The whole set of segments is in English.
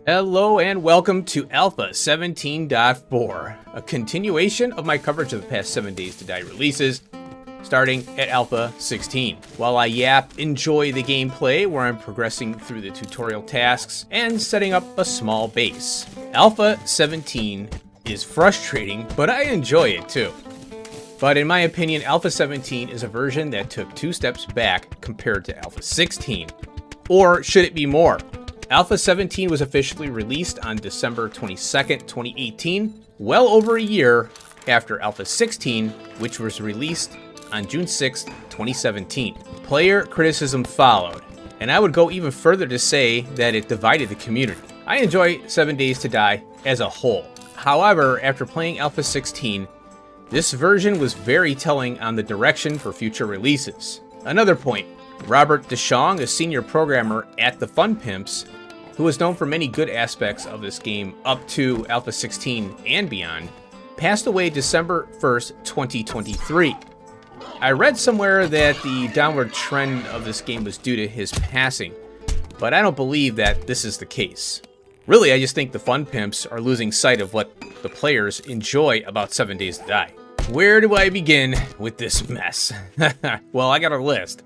Hello and welcome to Alpha 17.4, a continuation of my coverage of the past 7 Days to Die releases, starting at Alpha 16. While I enjoy the gameplay where I'm progressing through the tutorial tasks and setting up a small base. Alpha 17 is frustrating, but I enjoy it too. But in my opinion, Alpha 17 is a version that took 2 steps back compared to Alpha 16. Or should it be more? Alpha 17 was officially released on December 22nd, 2018, well over a year after Alpha 16, which was released on June 6th, 2017. Player criticism followed, and I would go even further to say that it divided the community. I enjoy 7 Days to Die as a whole. However, after playing Alpha 16, this version was very telling on the direction for future releases. Another point, Robert DeShong, a senior programmer at the Fun Pimps, who was known for many good aspects of this game up to Alpha 16 and beyond, passed away December 1st, 2023. I read somewhere that the downward trend of this game was due to his passing, but I don't believe that this is the case. Really, I just think the Fun Pimps are losing sight of what the players enjoy about 7 Days to Die. Where do I begin with this mess? Well, I got a list.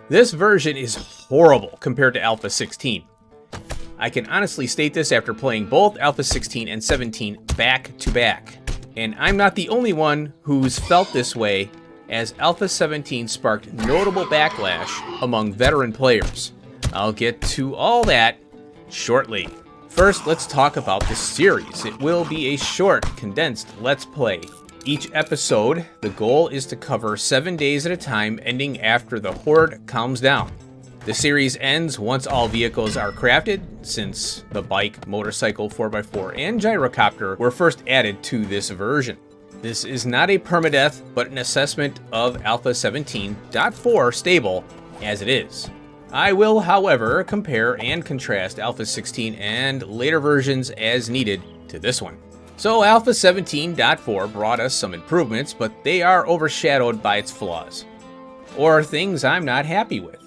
This version is horrible compared to Alpha 16. I can honestly state this after playing both Alpha 16 and 17 back to back. And I'm not the only one who's felt this way, as Alpha 17 sparked notable backlash among veteran players. I'll get to all that shortly. First, let's talk about the series. It will be a short, condensed Let's Play. Each episode, the goal is to cover 7 days at a time, ending after the Horde calms down. The series ends once all vehicles are crafted, since the bike, motorcycle, 4x4, and gyrocopter were first added to this version. This is not a permadeath, but an assessment of Alpha 17.4 stable as it is. I will, however, compare and contrast Alpha 16 and later versions as needed to this one. So Alpha 17.4 brought us some improvements, but they are overshadowed by its flaws, or things I'm not happy with.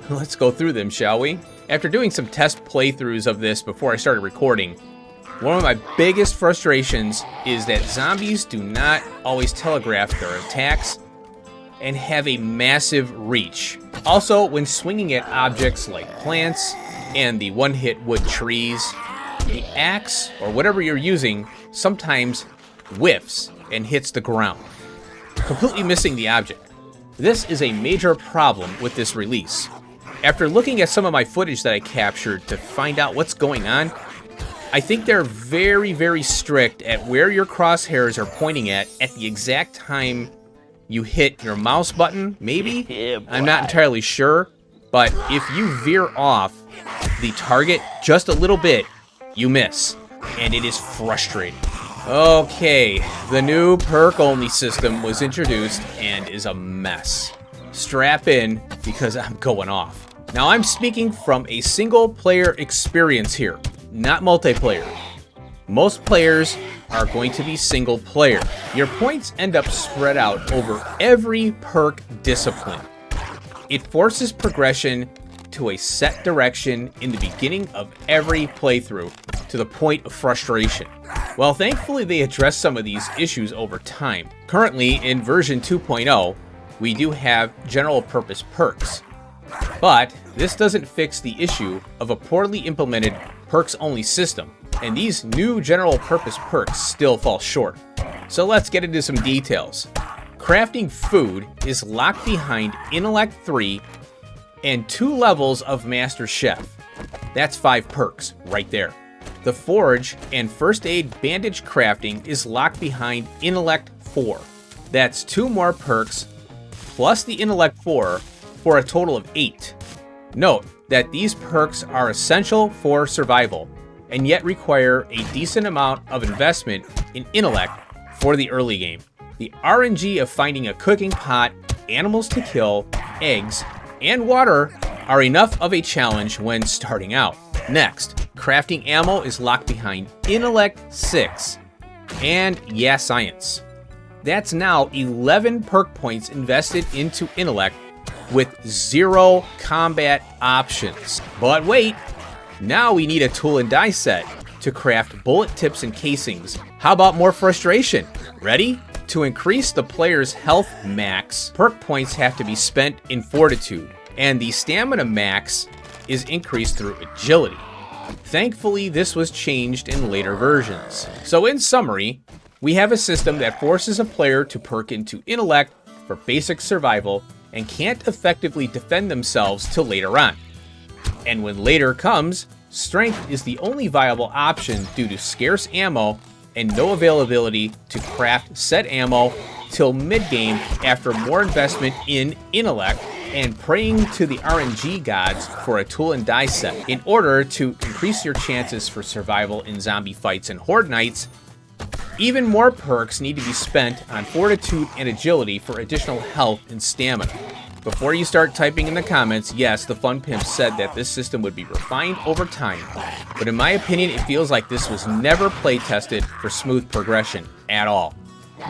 Let's go through them, shall we? After doing some test playthroughs of this before I started recording, one of my biggest frustrations is that zombies do not always telegraph their attacks and have a massive reach. Also, when swinging at objects like plants and the one-hit wood trees, the axe, or whatever you're using, sometimes whiffs and hits the ground, completely missing the object. This is a major problem with this release. After looking at some of my footage that I captured to find out what's going on, I think they're very, very strict at where your crosshairs are pointing at the exact time you hit your mouse button, maybe? Yeah, I'm not entirely sure, but if you veer off the target just a little bit, you miss, and it is frustrating. Okay, the new perk-only system was introduced and is a mess. Strap in, because I'm going off. Now I'm speaking from a single-player experience here, not multiplayer. Most players are going to be single-player. Your points end up spread out over every perk discipline. It forces progression to a set direction in the beginning of every playthrough, to the point of frustration. Well, thankfully they address some of these issues over time. Currently, in version 2.0, we do have general purpose perks. But this doesn't fix the issue of a poorly implemented perks-only system, and these new general purpose perks still fall short. So let's get into some details. Crafting food is locked behind Intellect 3 and 2 levels of Master Chef. That's 5 perks right there. The Forge and First Aid Bandage crafting is locked behind Intellect 4. That's 2 more perks plus the Intellect 4 for a total of 8. Note that these perks are essential for survival and yet require a decent amount of investment in intellect for the early game. The RNG of finding a cooking pot, animals to kill, eggs, and water are enough of a challenge when starting out. Next, crafting ammo is locked behind Intellect 6 and Science. That's now 11 perk points invested into Intellect with 0 combat options. But wait, Now we need a tool and die set to craft bullet tips and casings. How about more frustration? Ready? To increase the player's health max, perk points have to be spent in fortitude, and the stamina max is increased through agility. Thankfully, this was changed in later versions. So in summary, we have a system that forces a player to perk into intellect for basic survival and can't effectively defend themselves till later on. And when later comes, strength is the only viable option due to scarce ammo and no availability to craft said ammo till mid-game after more investment in intellect and praying to the RNG gods for a tool and die set. In order to increase your chances for survival in zombie fights and horde nights, even more perks need to be spent on fortitude and agility for additional health and stamina. Before you start typing in the comments, yes, the Fun Pimp said that this system would be refined over time, but in my opinion, it feels like this was never play tested for smooth progression at all.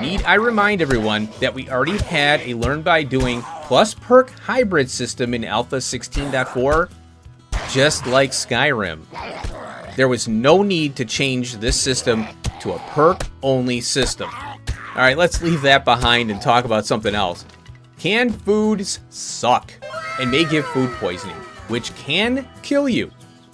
Need I remind everyone that we already had a learn by doing plus perk hybrid system in Alpha 16.4, just like Skyrim. There was no need to change this system to a perk-only system. Alright, let's leave that behind and talk about something else. Canned foods suck and may give food poisoning, which can kill you.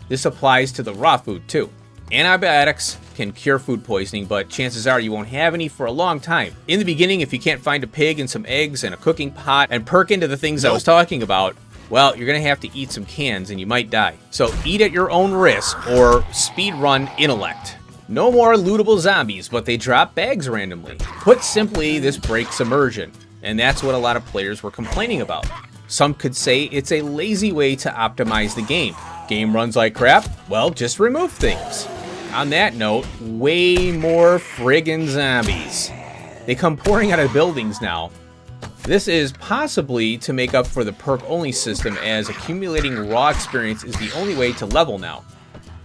This applies to the raw food too. Antibiotics can cure food poisoning, but chances are you won't have any for a long time. In the beginning, if you can't find a pig and some eggs and a cooking pot and perk into the things I was talking about, well, you're going to have to eat some cans and you might die. So eat at your own risk or speed run intellect. No more lootable zombies, but they drop bags randomly. Put simply, this breaks immersion. And that's what a lot of players were complaining about. Some could say it's a lazy way to optimize the game. Game runs like crap? Well, just remove things. On that note, way more friggin' zombies. They come pouring out of buildings now. This is possibly to make up for the perk-only system, as accumulating raw experience is the only way to level now.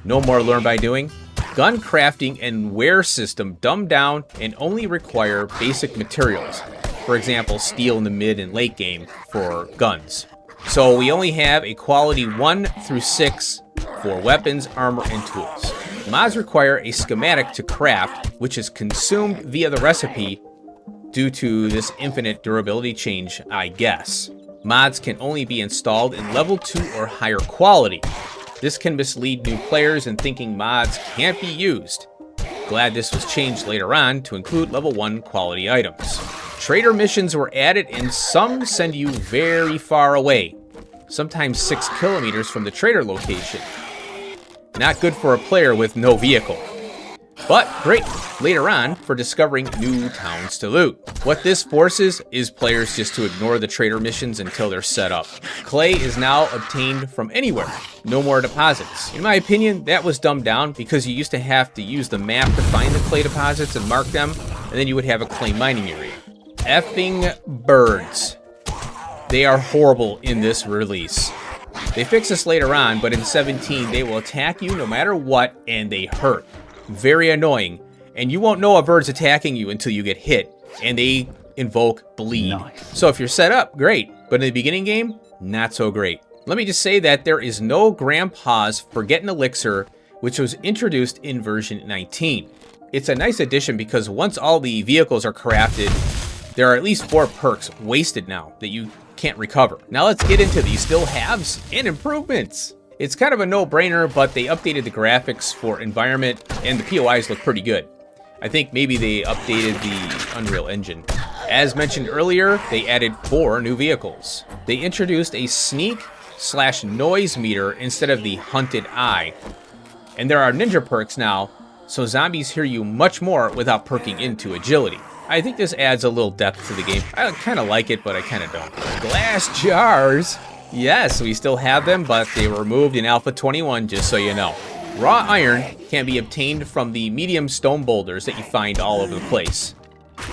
No more learn by doing. Gun crafting and wear system dumbed down and only require basic materials. For example, steel in the mid and late game for guns. So we only have a quality 1 through 6 for weapons, armor, and tools. Mods require a schematic to craft, which is consumed via the recipe due to this infinite durability change, I guess. Mods can only be installed in level 2 or higher quality. This can mislead new players in thinking mods can't be used. Glad this was changed later on to include level 1 quality items. Trader missions were added, and some send you very far away, sometimes 6 kilometers from the trader location. Not good for a player with no vehicle, but great later on for discovering new towns to loot. What this forces is players just to ignore the trader missions until they're set up. Clay is now obtained from anywhere, no more deposits. In my opinion, that was dumbed down because you used to have to use the map to find the clay deposits and mark them, and then you would have a clay mining area. Effing birds. They are horrible in this release. They fix this later on, but in 17 they will attack you no matter what, and they hurt. Very annoying, and you won't know a bird's attacking you until you get hit, and they invoke bleed. Nice. So if you're set up, great, but in the beginning game, not so great. Let me just say that there is no Grandpa's Forget an Elixir, which was introduced in version 19. It's a nice addition because once all the vehicles are crafted, there are at least 4 perks wasted now that you can't recover. Now let's get into these still haves and improvements. It's kind of a no-brainer, but they updated the graphics for environment and the POIs look pretty good. I think maybe they updated the Unreal Engine. As mentioned earlier, they added 4 new vehicles. They introduced a sneak/noise meter instead of the hunted eye. And there are ninja perks now, so zombies hear you much more without perking into agility. I think this adds a little depth to the game. I kind of like it, but I kind of don't. Glass jars. Yes, we still have them, but they were removed in Alpha 21, just so you know. Raw iron can be obtained from the medium stone boulders that you find all over the place,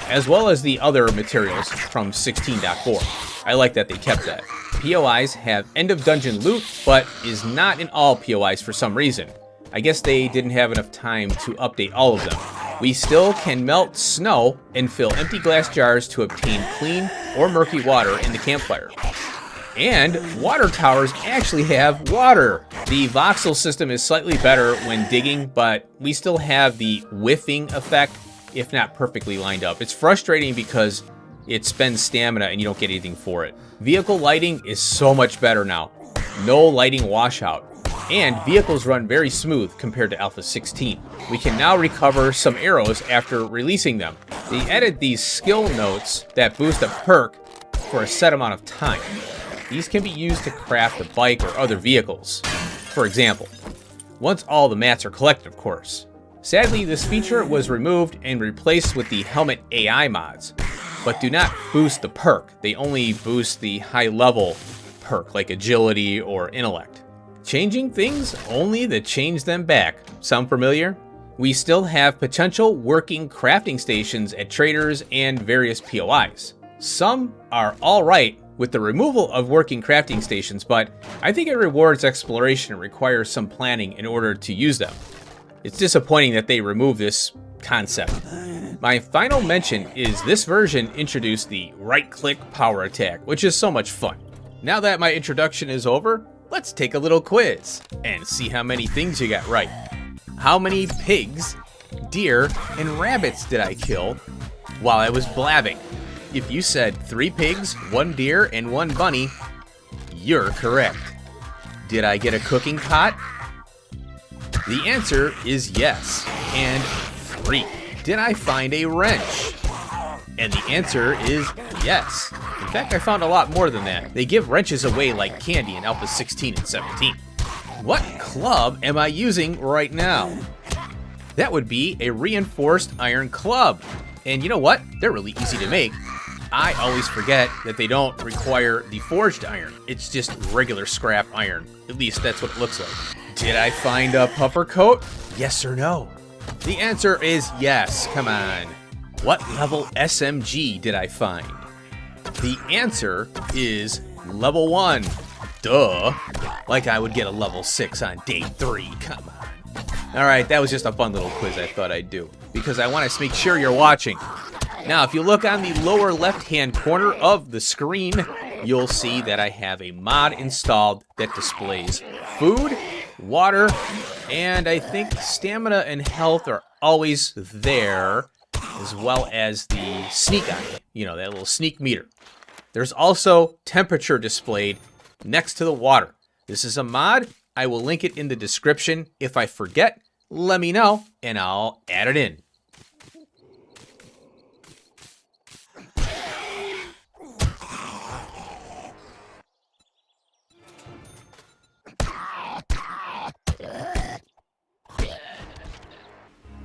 as well as the other materials from 16.4. I like that they kept that. POIs have end of dungeon loot, but is not in all POIs for some reason. I guess they didn't have enough time to update all of them. We still can melt snow and fill empty glass jars to obtain clean or murky water in the campfire. And water towers actually have water. The voxel system is slightly better when digging, but we still have the whiffing effect, if not perfectly lined up. It's frustrating because it spends stamina and you don't get anything for it. Vehicle lighting is so much better now. No lighting washout. And vehicles run very smooth compared to Alpha 16. We can now recover some arrows after releasing them. They added these skill notes that boost a perk for a set amount of time. These can be used to craft a bike or other vehicles, for example. Once all the mats are collected, of course. Sadly, this feature was removed and replaced with the helmet AI mods, but do not boost the perk. They only boost the high level perk like agility or intellect. Changing things only to change them back. Sound familiar? We still have potential working crafting stations at traders and various POIs. Some are alright with the removal of working crafting stations, but I think it rewards exploration and requires some planning in order to use them. It's disappointing that they remove this concept. My final mention is this version introduced the right-click power attack, which is so much fun. Now that my introduction is over, let's take a little quiz and see how many things you got right. How many pigs, deer, and rabbits did I kill while I was blabbing? If you said 3 pigs, 1 deer, and 1 bunny, you're correct. Did I get a cooking pot? The answer is yes, and 3. Did I find a wrench? And the answer is yes. In fact, I found a lot more than that. They give wrenches away like candy in Alpha 16 and 17. What club am I using right now? That would be a reinforced iron club. And you know what? They're really easy to make. I always forget that they don't require the forged iron. It's just regular scrap iron. At least that's what it looks like. Did I find a puffer coat? Yes or no? The answer is yes. Come on. What level SMG did I find? The answer is level 1. Duh. Like I would get a level 6 on day 3. Come on. Alright, that was just a fun little quiz I thought I'd do, because I want to make sure you're watching. Now, if you look on the lower left-hand corner of the screen, you'll see that I have a mod installed that displays food, water, and I think stamina and health are always there, as well as the sneak eye, you know, that little sneak meter. There's also temperature displayed next to the water. This is a mod. I will link it in the description. If I forget, let me know, and I'll add it in.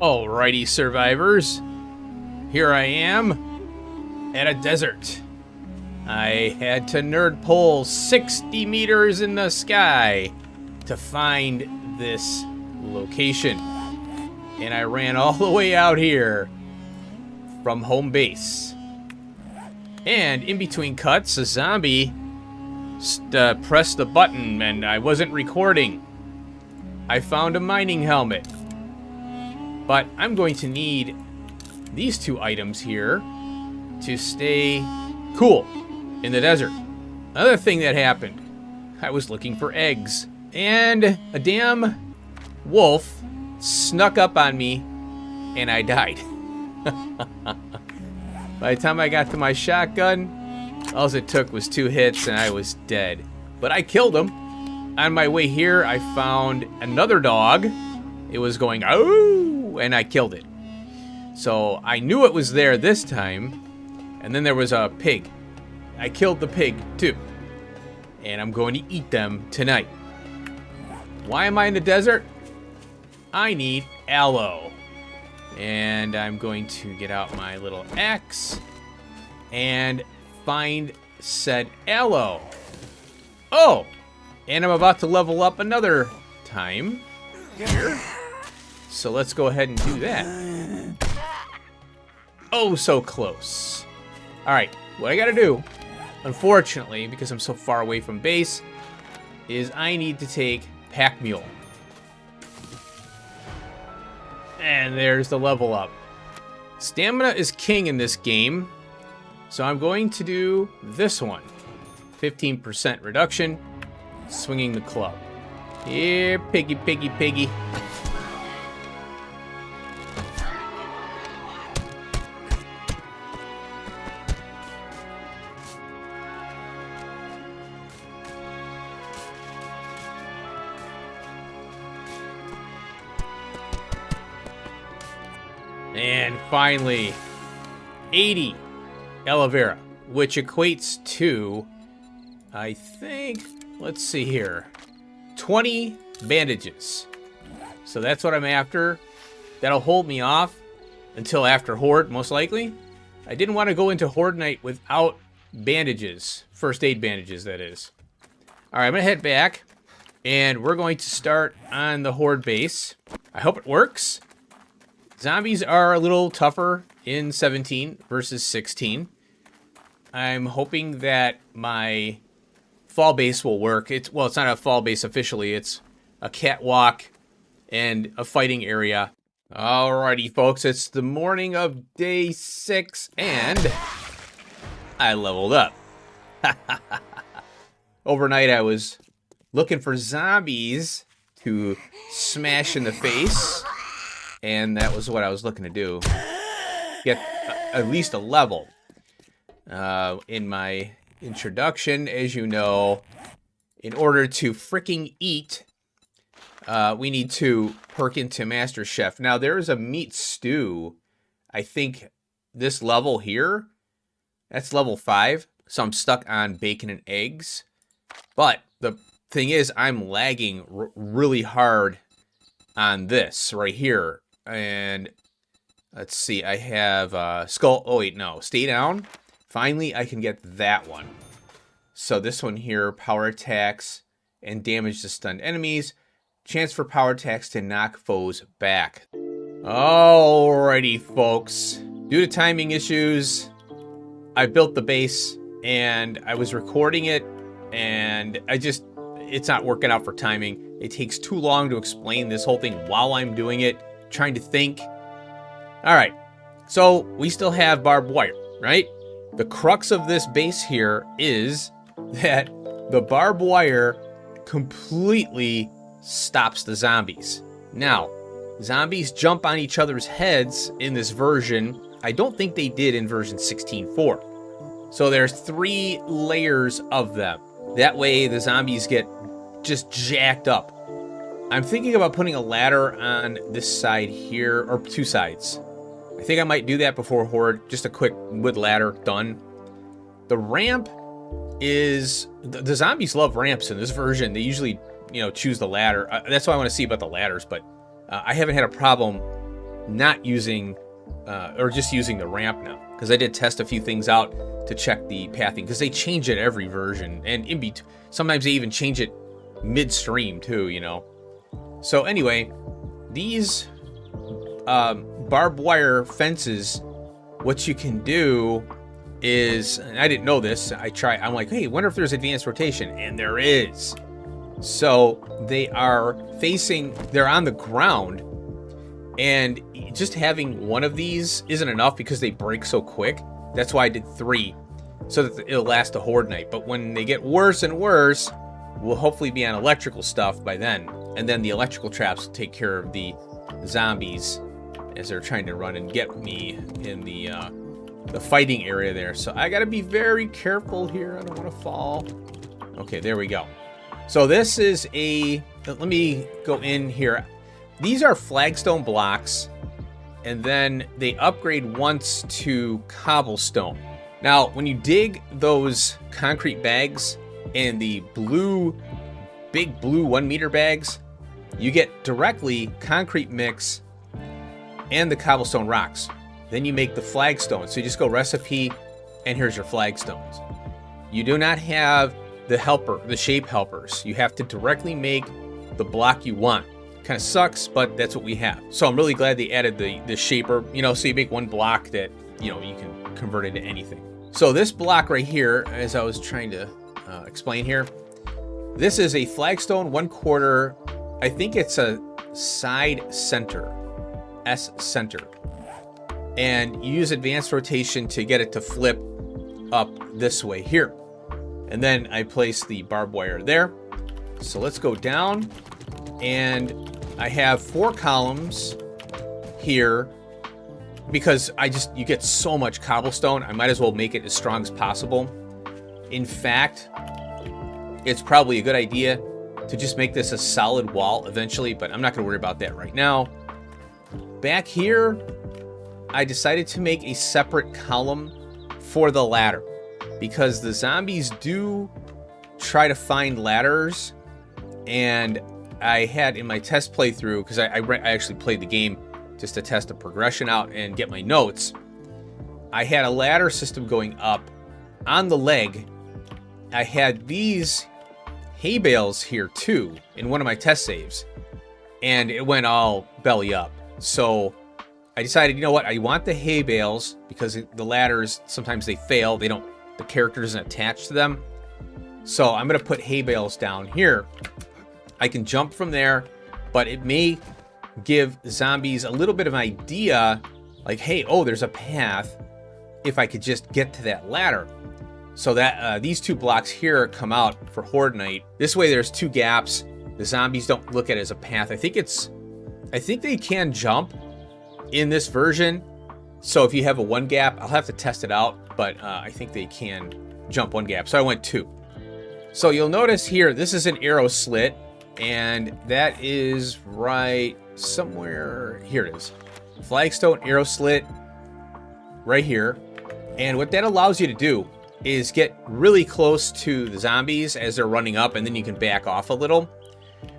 Alrighty, survivors. Here I am at a desert. I had to nerd pole 60 meters in the sky to find this location. And I ran all the way out here from home base. And in between cuts, a zombie pressed the button and I wasn't recording. I found a mining helmet. But I'm going to need these 2 items here to stay cool in the desert. Another thing that happened, I was looking for eggs, and a damn wolf snuck up on me, and I died. By the time I got to my shotgun, all it took was 2 hits, and I was dead. But I killed him. On my way here, I found another dog. It was going, oh, and I killed it. So I knew it was there this time. And then there was a pig. I killed the pig too. And I'm going to eat them tonight. Why am I in the desert? I need aloe. And I'm going to get out my little axe and find said aloe. Oh, and I'm about to level up another time here. So let's go ahead and do that. Oh, so close. All right, what I gotta do, unfortunately, because I'm so far away from base, is I need to take Pack Mule. And there's the level up. Stamina is king in this game, so I'm going to do this one. 15% reduction. Swinging the club. Here, piggy, piggy, piggy. And finally, 80 aloe vera, which equates to, I think, let's see here, 20 bandages. So that's what I'm after. That'll hold me off until after Horde, most likely. I didn't want to go into Horde Night without bandages. First aid bandages, that is. All right, I'm going to head back, and we're going to start on the Horde base. I hope it works. Zombies are a little tougher in 17 versus 16. I'm hoping that my fall base will work. Well, it's not a fall base officially. It's a catwalk and a fighting area. Alrighty, folks. It's the morning of day 6, and I leveled up. Overnight, I was looking for zombies to smash in the face. And that was what I was looking to do. Get at least a level. In my introduction, as you know, in order to freaking eat, we need to perk into Master Chef. Now, there is a meat stew. I think this level here, that's level 5. So I'm stuck on bacon and eggs. But the thing is, I'm lagging really hard on this right here. And let's see, I have skull. Oh, wait, no. Stay down. Finally, I can get that one. So this one here, power attacks and damage to stunned enemies. Chance for power attacks to knock foes back. Alrighty, folks. Due to timing issues, I built the base and I was recording it, and it's not working out for timing. It takes too long to explain this whole thing while I'm doing it. Trying to think. All right, so we still have barbed wire, right? The crux of this base here is that the barbed wire completely stops the zombies. Now, zombies jump on each other's heads in this version. I don't think they did in version 16.4. So there's 3 layers of them. That way the zombies get just jacked up. I'm thinking about putting a ladder on this side here, or 2 sides. I think I might do that before Horde. Just a quick wood ladder, done. The ramp is... The zombies love ramps in this version. They usually, choose the ladder. That's why I want to see about the ladders, but I haven't had a problem not using, or just using the ramp now. Because I did test a few things out to check the pathing, because they change it every version. And sometimes they even change it midstream too, So anyway, these barbed wire fences, what you can do is, and I didn't know this, I'm like, hey, wonder if there's advanced rotation, and there is. So they're on the ground, and just having one of these isn't enough because they break so quick. That's why I did 3, so that it'll last a Horde night. But when they get worse and worse, we'll hopefully be on electrical stuff by then. And then the electrical traps will take care of the zombies as they're trying to run and get me in the fighting area there. So I gotta be very careful here. I don't want to fall. Okay, there we go. So this is let me go in here. These are flagstone blocks, and then they upgrade once to cobblestone. Now, when you dig those concrete bags and the big blue 1 meter bags, you get directly concrete mix and the cobblestone rocks. Then you make the flagstones. So you just go recipe, and here's your flagstones. You do not have the shape helpers. You have to directly make the block you want. Kind of sucks, but that's what we have. So I'm really glad they added the shaper, so you make one block that, you can convert into anything. So this block right here, as I was trying to explain here, this is a flagstone 1/4. I think it's a side center, S center. And you use advanced rotation to get it to flip up this way here. And then I place the barbed wire there. So let's go down, and I have 4 columns here because you get so much cobblestone. I might as well make it as strong as possible. In fact, it's probably a good idea to just make this a solid wall eventually, but I'm not going to worry about that right now. Back here, I decided to make a separate column for the ladder because the zombies do try to find ladders, and I had in my test playthrough, because I actually played the game just to test the progression out and get my notes, I had a ladder system going up on the leg. I had these hay bales here too in one of my test saves, and it went all belly up. So I decided, you know what, I want the hay bales because the ladders, sometimes they fail. The character isn't attached to them. So I'm going to put hay bales down here. I can jump from there, but it may give zombies a little bit of an idea, like, hey, oh, there's a path if I could just get to that ladder. So that these 2 blocks here come out for Horde Night. This way there's 2 gaps. The zombies don't look at it as a path. I think they can jump in this version. So if you have a 1 gap, I'll have to test it out, but I think they can jump 1 gap. So I went 2. So you'll notice here, this is an arrow slit, and that is right somewhere. Here it is. Flagstone arrow slit right here. And what that allows you to do is get really close to the zombies as they're running up, and then you can back off a little.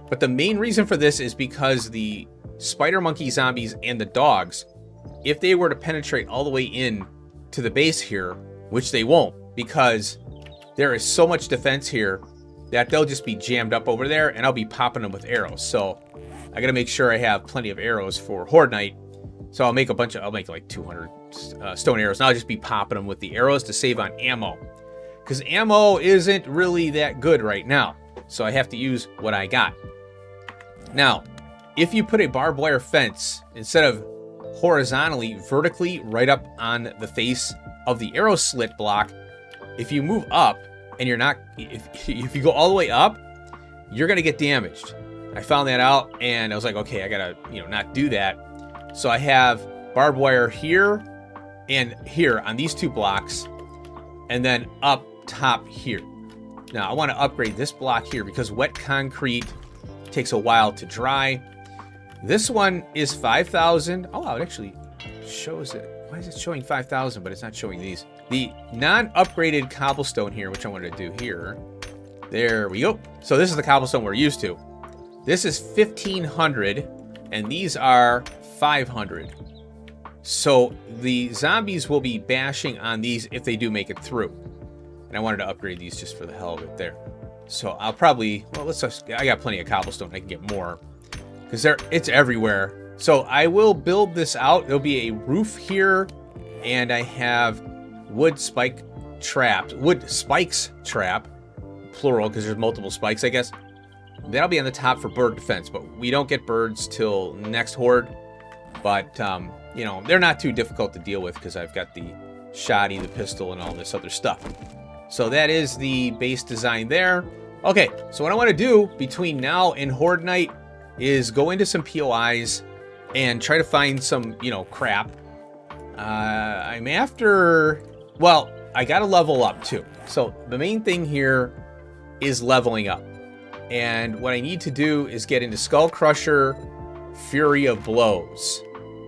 But the main reason for this is because the spider monkey zombies and the dogs, if they were to penetrate all the way in to the base here, which they won't, because there is so much defense here that they'll just be jammed up over there, and I'll be popping them with arrows. So I gotta make sure I have plenty of arrows for Horde Night. So I'll make like 200 stone arrows, and I'll just be popping them with the arrows to save on ammo, because ammo isn't really that good right now. So I have to use what I got. Now, if you put a barbed wire fence instead of horizontally, vertically right up on the face of the arrow slit block, if you move up and you're not, if you go all the way up, you're gonna get damaged. I found that out, and I was like, okay, I gotta, not do that. So I have barbed wire here and here on these 2 blocks, and then up top here. Now I want to upgrade this block here because wet concrete takes a while to dry. This one is 5,000. Oh, it actually shows it. Why is it showing 5,000, but it's not showing these? The non-upgraded cobblestone here, which I wanted to do here. There we go. So this is the cobblestone we're used to. This is 1,500, and these are 500. So the zombies will be bashing on these if they do make it through. And I wanted to upgrade these just for the hell of it there. So I'll probably, I got plenty of cobblestone. I can get more because it's everywhere. So I will build this out. There'll be a roof here, and I have wood spikes trap, plural, because there's multiple spikes, I guess. That'll be on the top for bird defense, but we don't get birds till next Horde. But, they're not too difficult to deal with because I've got the shoddy, the pistol, and all this other stuff. So that is the base design there. Okay, so what I want to do between now and Horde Night is go into some POIs and try to find some, crap. I'm after... Well, I got to level up too. So the main thing here is leveling up. And what I need to do is get into Skull Crusher, Fury of Blows.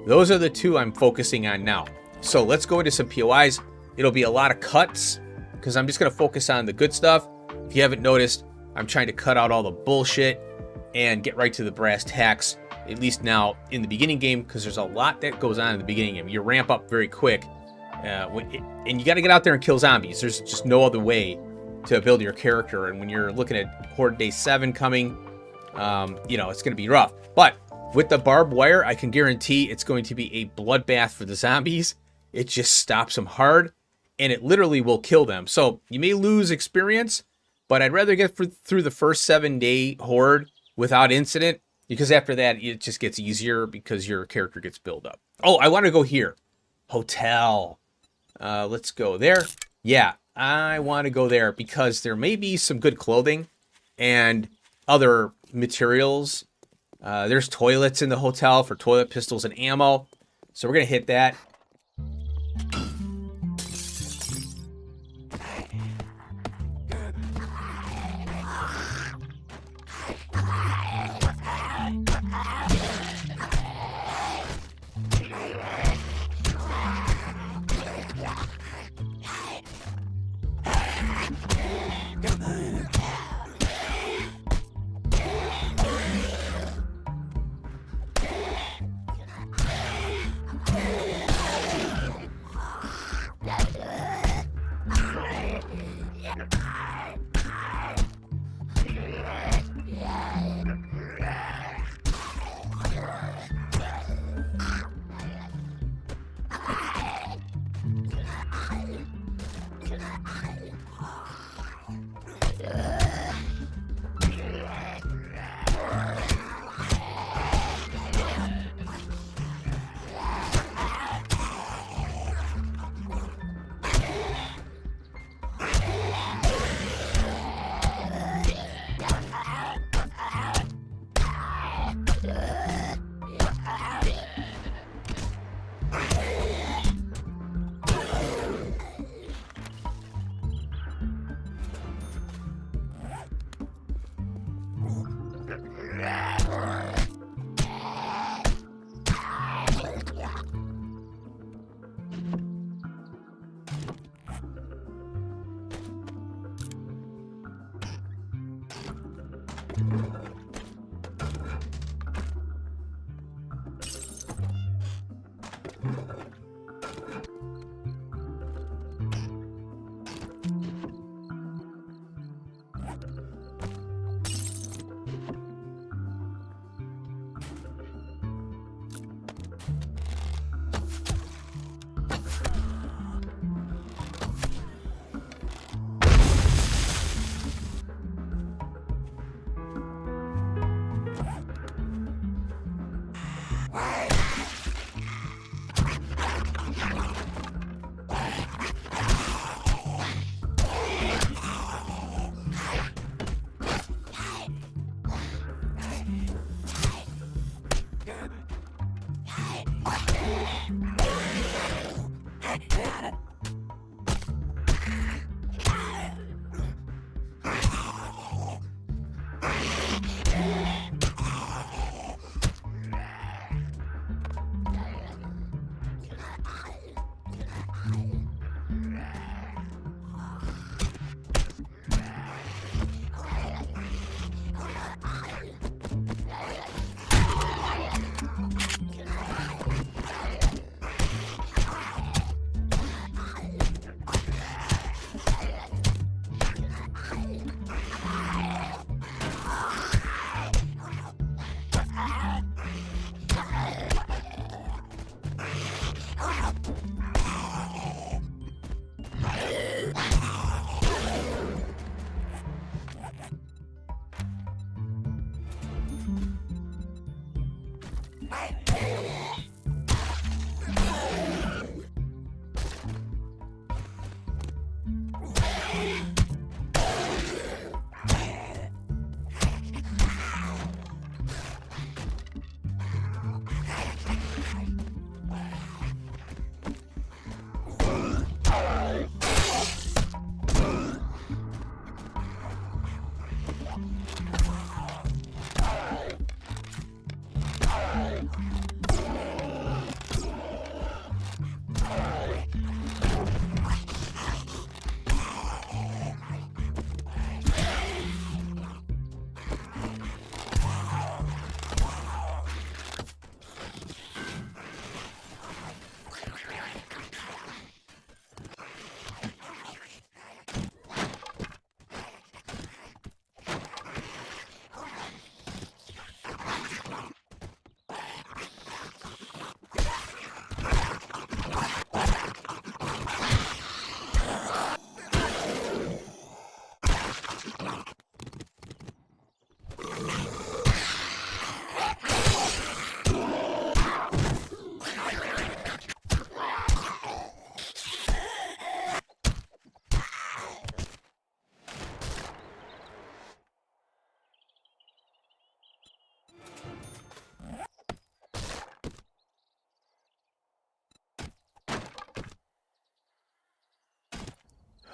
Those are the 2 I'm focusing on now. So let's go into some POIs. It'll be a lot of cuts because I'm just going to focus on the good stuff. If you haven't noticed, I'm trying to cut out all the bullshit and get right to the brass tacks, at least now in the beginning game, because there's a lot that goes on in the beginning game. You ramp up very quick, and you got to get out there and kill zombies. There's just no other way to build your character. And when you're looking at Horde Day 7 coming, it's going to be rough. But with the barbed wire, I can guarantee it's going to be a bloodbath for the zombies. It just stops them hard, and it literally will kill them. So you may lose experience, but I'd rather get through the first 7-day Horde without incident, because after that, it just gets easier because your character gets built up. Oh, I want to go here. Hotel. Let's go there. Yeah, I want to go there because there may be some good clothing and other materials. There's toilets in the hotel for toilet pistols and ammo. So we're going to hit that.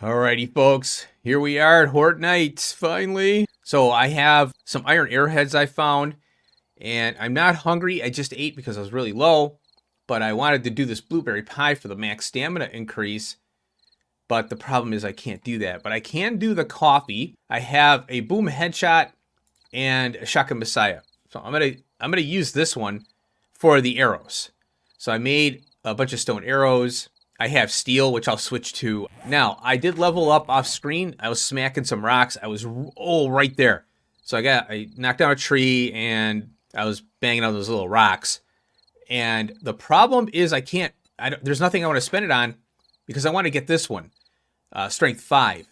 Alrighty, folks. Here we are at Horde Nights, finally. So I have some iron arrowheads I found, and I'm not hungry. I just ate because I was really low, but I wanted to do this blueberry pie for the max stamina increase. But the problem is I can't do that. But I can do the coffee. I have a boom headshot and a shotgun messiah. So I'm gonna use this one for the arrows. So I made a bunch of stone arrows. I have steel, which I'll switch to. Now, I did level up off screen. I was smacking some rocks. I was right there. So I knocked down a tree and I was banging on those little rocks. And the problem is there's nothing I want to spend it on because I want to get this one. Strength 5.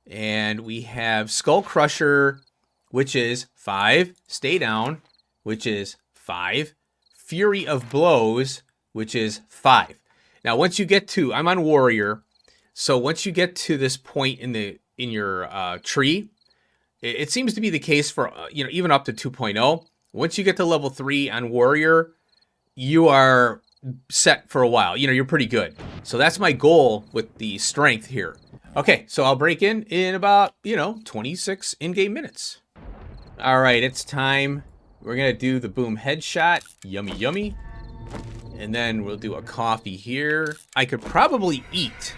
And we have Skull Crusher, which is 5. Stay Down, which is 5. Fury of Blows, which is 5. Now, once you get to, I'm on Warrior, so once you get to this point in your tree, it seems to be the case for, even up to 2.0. Once you get to level 3 on Warrior, you are set for a while. You're pretty good. So that's my goal with the strength here. Okay, so I'll break in about, 26 in-game minutes. All right, it's time. We're going to do the boom headshot. Yummy, yummy. And then we'll do a coffee here. I could probably eat.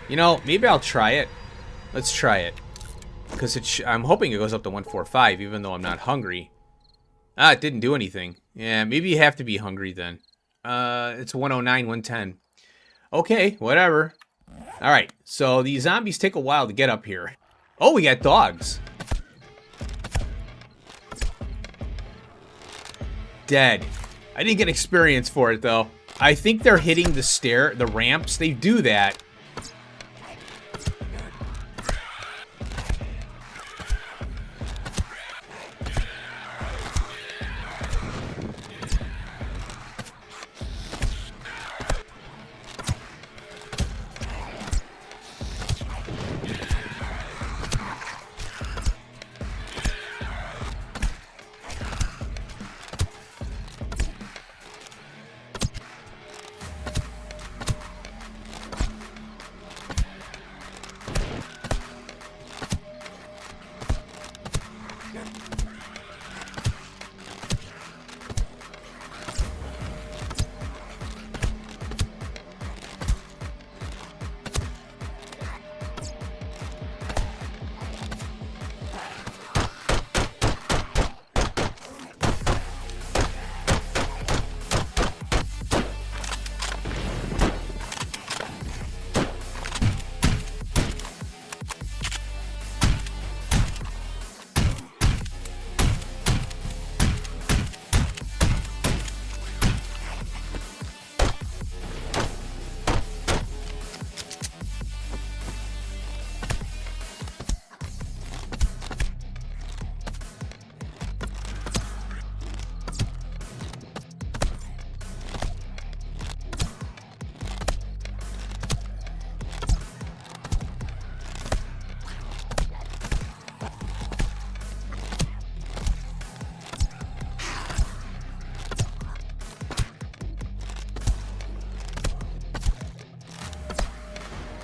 Maybe I'll try it. Let's try it. Because I'm hoping it goes up to 145, even though I'm not hungry. It didn't do anything. Yeah, maybe you have to be hungry then. It's 109, 110. Okay, whatever. Alright, so these zombies take a while to get up here. Oh, we got dogs. Dead. I didn't get experience for it, though. I think they're hitting the ramps. They do that.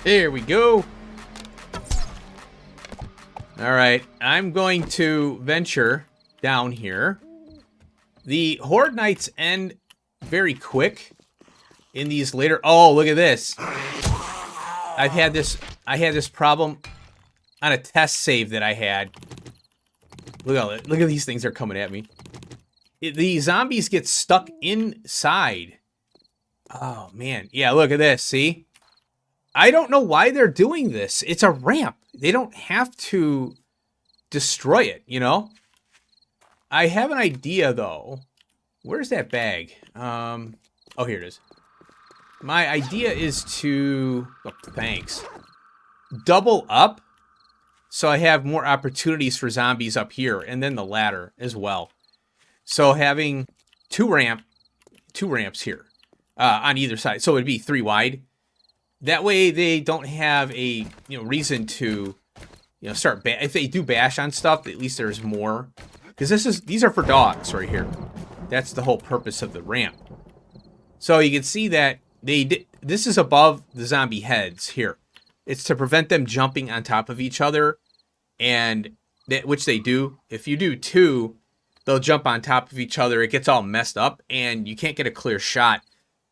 There we go. All right, I'm going to venture down here. The Horde Nights end very quick in these later. Oh, look at this. I had this problem on a test save that I had. Look at these things that are coming at me. The zombies get stuck inside. Oh man, yeah. Look at this. See. I don't know why they're doing this. It's a ramp. They don't have to destroy it, I have an idea, though. Where's that bag? Oh, here it is. My idea is to... Oh, thanks. Double up, so I have more opportunities for zombies up here, and then the ladder as well. So having two ramps here on either side. So it'd be 3 wide. That way they don't have a reason to start if they do bash on stuff, at least there's more. Because these are for dogs right here. That's the whole purpose of the ramp. So you can see that this is above the zombie heads here. It's to prevent them jumping on top of each other, and which they do. If you do 2, they'll jump on top of each other. It gets all messed up, and you can't get a clear shot.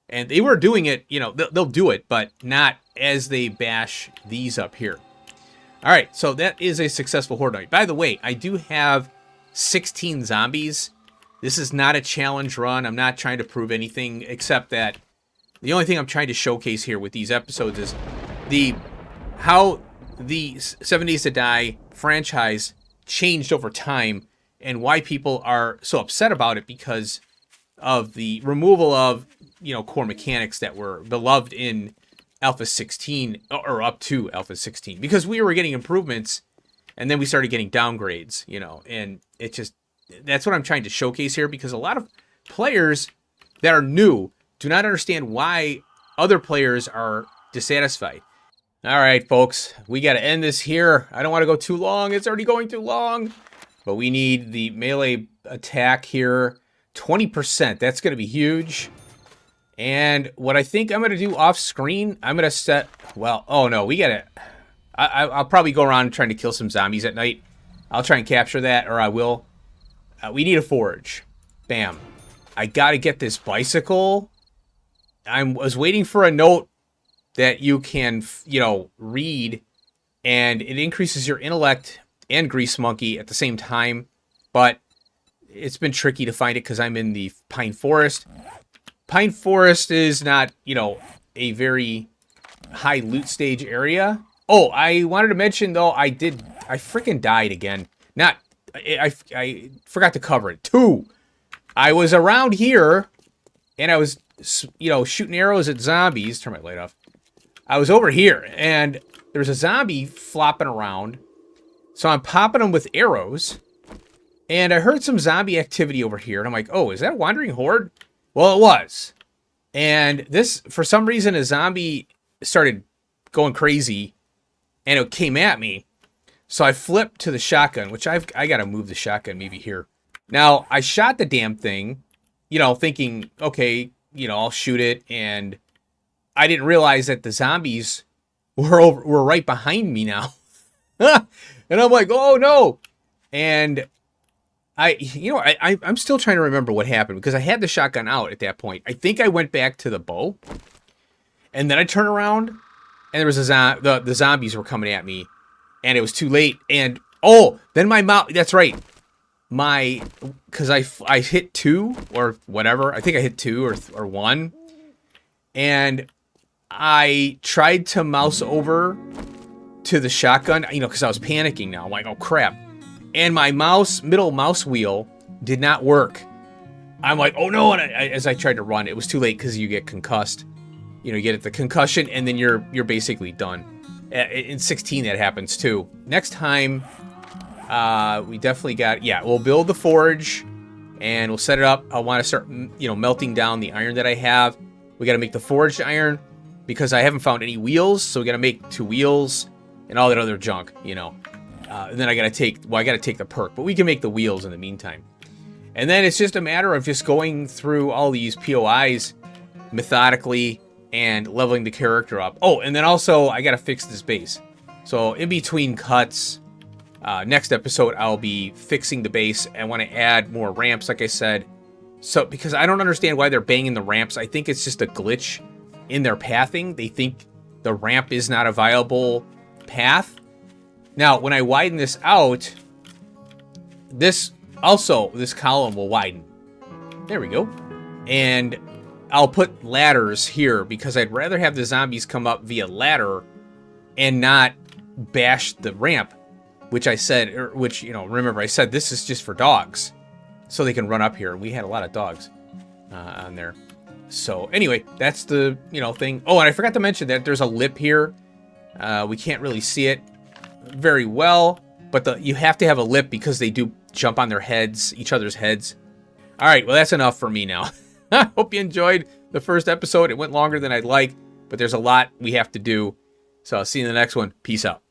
And they were doing it, you know, they'll do it, but not as they bash these up here. All right, so that is a successful horde night. By the way, I do have 16 zombies. This is not a challenge run. I'm not trying to prove anything, except that the only thing I'm trying to showcase here with these episodes is how the 7 Days to Die franchise changed over time and why people are so upset about it because of the removal of, you know, core mechanics that were beloved in Alpha 16 or up to Alpha 16, because we were getting improvements and then we started getting downgrades, you know, and it just, that's what I'm trying to showcase here, because a lot of players that are new do not understand why other players are dissatisfied. All right, folks, we got to end this here. I don't want to go too long. It's already going too long. But we need the melee attack here. 20%. That's going to be huge. And what I think I'm going to do off screen, I'm going to set... Well, oh no, we got to... I'll probably go around trying to kill some zombies at night. I'll try and capture that, or I will. We need a forge. Bam. I got to get this bicycle. I was waiting for a note that you can, you know, read, and it increases your intellect and Grease Monkey at the same time, but it's been tricky to find it because I'm in the Pine Forest. Pine Forest is not, you know, a very high loot stage area. Oh, I wanted to mention, though, I freaking died again. I forgot to cover it. 2. I was around here, and I was, you know, shooting arrows at zombies. Turn my light off. I was over here, and there was a zombie flopping around. So I'm popping them with arrows. And I heard some zombie activity over here. And I'm like, oh, is that a wandering horde? Well, it was. And this, for some reason, a zombie started going crazy. And it came at me. So I flipped to the shotgun, which I got to move the shotgun maybe here. Now, I shot the damn thing, you know, thinking, okay, you know, I'll shoot it. And I didn't realize that the zombies were right behind me now. And I'm like, oh no. And I'm still trying to remember what happened, because I had the shotgun out at that point. I think I went back to the bow, and then I turned around, and there was the zombies were coming at me, and it was too late. And oh, then my mouse, that's right. Because I hit 2 or whatever. I think I hit 2 or 1. And I tried to mouse over to the shotgun, you know, because I was panicking now. I'm like, oh crap. And my middle mouse wheel did not work. I'm like, oh no. And as I tried to run, it was too late because you get concussed. You know, you get the concussion and then you're basically done. In 16, that happens too. Next time, we definitely we'll build the forge and we'll set it up. I want to start, you know, melting down the iron that I have. We got to make the forged iron because I haven't found any wheels. So we got to make 2 wheels and all that other junk, you know. And then I got to take the perk, but we can make the wheels in the meantime. And then it's just a matter of just going through all these POIs methodically and leveling the character up. Oh, and then also I got to fix this base. So in between cuts, next episode, I'll be fixing the base. I want to add more ramps, like I said. So, because I don't understand why they're banging the ramps. I think it's just a glitch in their pathing. They think the ramp is not a viable path. Now, when I widen this out, this column will widen. There we go. And I'll put ladders here because I'd rather have the zombies come up via ladder and not bash the ramp, which you know, remember I said this is just for dogs so they can run up here. We had a lot of dogs on there. So anyway, that's the, you know, thing. Oh, and I forgot to mention that there's a lip here. We can't really see it very well, but you have to have a lip because they do jump on their heads, each other's heads. All right, well, that's enough for me now. I hope you enjoyed the first episode. It went longer than I'd like, but there's a lot we have to do. So I'll see you in the next one. Peace out.